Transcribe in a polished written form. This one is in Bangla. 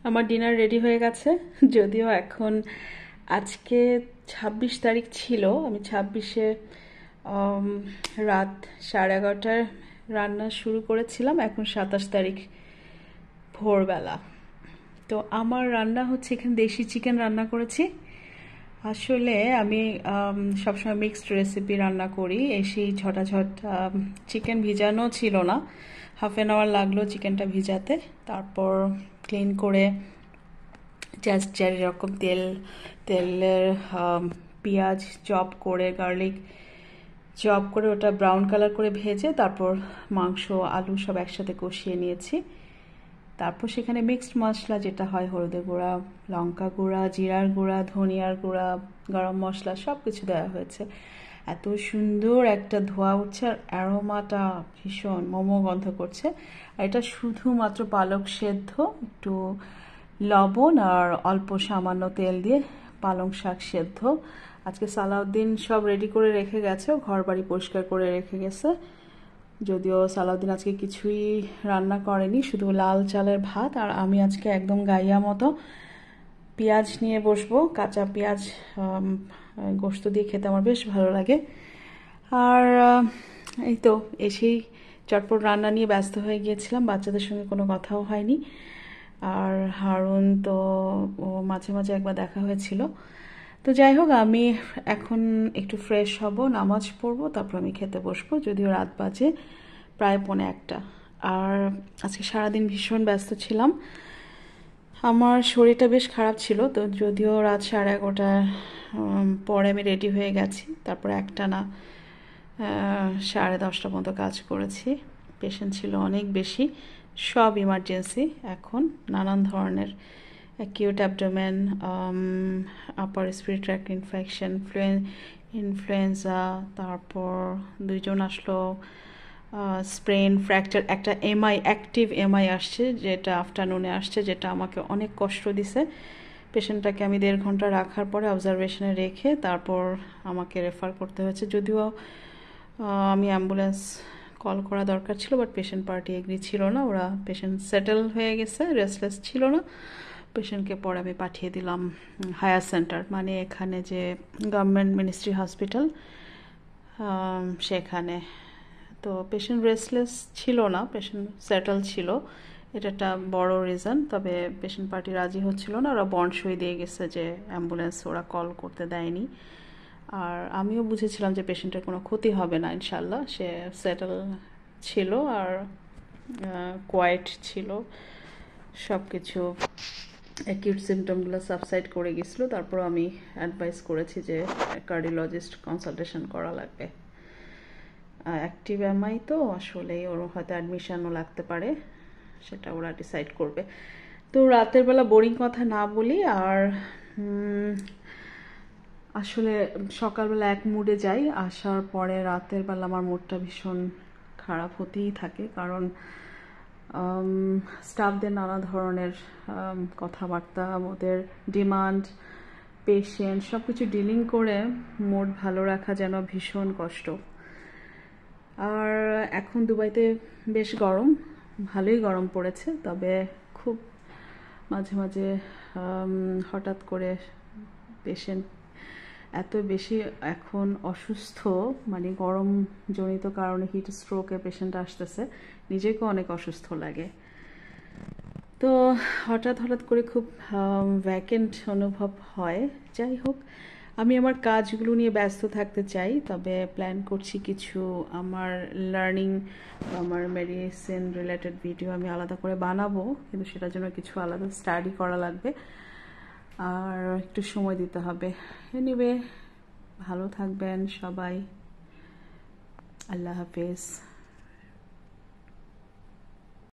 আমার ডিনার রেডি হয়ে গেছে। যদিও এখন আজকে ২৬ তারিখ ছিল, আমি ২৬-এ রাত 11:30টায় রান্না শুরু করেছিলাম। এখন ২৭ তারিখ ভোরবেলা। তো আমার রান্না হচ্ছে, এখানে দেশি চিকেন রান্না করেছি। আসলে আমি সবসময় মিক্সড রেসিপি রান্না করি। সেই ঝটাঝট চিকেন ভিজানো ছিল না, হাফ অ্যান আওয়ার লাগলো চিকেনটা ভিজাতে। তারপর ক্লিন করে জাস্ট যেরকম তেলের পেঁয়াজ চপ করে, গার্লিক চপ করে ওটা ব্রাউন কালার করে ভেজে তারপর মাংস আলু সব একসাথে কষিয়ে নিয়েছি। তারপর সেখানে মিক্সড মশলা যেটা হয়, হলুদের গুঁড়া, লঙ্কা গুঁড়া, জিরার গুঁড়া, ধনিয়ার গুঁড়া, গরম মশলা সব কিছু দেওয়া হয়েছে। এত সুন্দর একটা ধোয়া উঠছে আর অ্যারোমাটা ভীষণ মোমো গন্ধ করছে। আর এটা শুধুমাত্র পালক সেদ্ধ, একটু লবণ আর অল্প সামান্য তেল দিয়ে পালং শাক সেদ্ধ। আজকে সালাউদ্দিন সব রেডি করে রেখে গেছে, ঘর বাড়ি পরিষ্কার করে রেখে গেছে। যদিও সালাউদ্দিন আজকে কিছুই রান্না করেনি, শুধু লাল চালের ভাত। আর আমি আজকে একদম গাইয়া মতো পেঁয়াজ নিয়ে বসবো, কাঁচা পেঁয়াজ গোশত দিয়ে খেতে আমার বেশ ভালো লাগে। আর এই তো এসেই চটপট রান্না নিয়ে ব্যস্ত হয়ে গিয়েছিলাম, বাচ্চাদের সঙ্গে কোনো কথাও হয়নি। আর হারুন তো ও মাঝে মাঝে একবার দেখা হয়েছিল। তো যাই হোক, আমি এখন একটু ফ্রেশ হব, নামাজ পড়বো, তারপর আমি খেতে বসবো। যদিও রাত বাজে প্রায় 1:45। আর আজকে সারাদিন ভীষণ ব্যস্ত ছিলাম। আমার শরীরটা বেশ খারাপ ছিল, তো যদিও রাত 11:30টার পরে আমি রেডি হয়ে গেছি। তারপর একটানা 10:30 পর্যন্ত কাজ করেছি। পেশেন্ট ছিল অনেক বেশি, সব ইমার্জেন্সি। এখন নানান ধরনের acute abdomen, upper respiratory tract infection, influenza, তারপর 2জন আসলো স্প্রেন, ফ্র্যাকচার, একটা অ্যাক্টিভ এমআই আসছে, যেটা আফটারনুনে আসছে, যেটা আমাকে অনেক কষ্ট দিছে। পেশেন্টটাকে আমি 1.5 ঘন্টা রাখার পরে অবজারভেশনে রেখে তারপর আমাকে রেফার করতে হয়েছে। যদিও আমি অ্যাম্বুলেন্স কল করা দরকার ছিল, বাট পেশেন্ট পার্টি এগ্রি ছিল না। ওরা পেশেন্ট সেটেল হয়ে গেছে, রেস্টলেস ছিল না। পেশেন্টকে পরে আমি পাঠিয়ে দিলাম হায়ার সেন্টার, মানে এখানে যে গভর্নমেন্ট মিনিস্ট্রি হসপিটাল সেখানে। তো পেশেন্ট রেস্টলেস ছিল না, পেশেন্ট সেটেল ছিল, এটা একটা বড় রিজন। তবে পেশেন্ট পার্টি রাজি হচ্ছিল না, ওরা বন্ড সই দিয়ে গেছে যে অ্যাম্বুলেন্স ওরা কল করতে দেয়নি। আর আমিও বুঝেছিলাম যে পেশেন্টের কোনো ক্ষতি হবে না ইনশাল্লাহ, সে সেটেল ছিল আর কোয়াইট ছিল, সব কিছু অ্যাকিউট সিমটমগুলো সাবসাইড করে গেছিলো। তারপর আমি অ্যাডভাইস করেছি যে কার্ডিওলজিস্ট কনসালটেশন করা লাগবে। অ্যাক্টিভ এমআই তো আসলেই ওর হয়তো অ্যাডমিশনও লাগতে পারে, সেটা ওরা ডিসাইড করবে। তো রাতের বেলা বোরিং কথা না বলি, আর আসলে সকালবেলা এক মুডে যাই, আসার পরে রাতের বেলা আমার মুডটা ভীষণ খারাপ হতেই থাকে, কারণ স্টাফদের নানা ধরনের কথাবার্তা, ওদের ডিমান্ড, পেশেন্ট, সব কিছু ডিলিং করে মুড ভালো রাখা যেন ভীষণ কষ্ট। আর এখন দুবাইতে বেশ গরম, ভালোই গরম পড়েছে, তবে খুব মাঝে মাঝে হঠাৎ করে পেশেন্ট এত বেশি এখন অসুস্থ, মানে গরম জনিত কারণে হিট স্ট্রোকে পেশেন্ট আসতেছে, নিজেকে অনেক অসুস্থ লাগে। তো হঠাৎ হঠাৎ করে খুব ভ্যাকেন্ট অনুভব হয়। যাই হোক, আমি আমার কাজগুলো নিয়ে ব্যস্ত থাকতে চাই, তবে প্ল্যান করছি কিছু আমার লার্নিং, আমার মেডিসিন রিলেটেড ভিডিও আমি আলাদা করে বানাবো, কিন্তু সেটার জন্য কিছু আলাদা স্টাডি করা লাগবে আর একটু সময় দিতে হবে। এনিওয়ে, ভালো থাকবেন সবাই, আল্লাহ হাফেজ।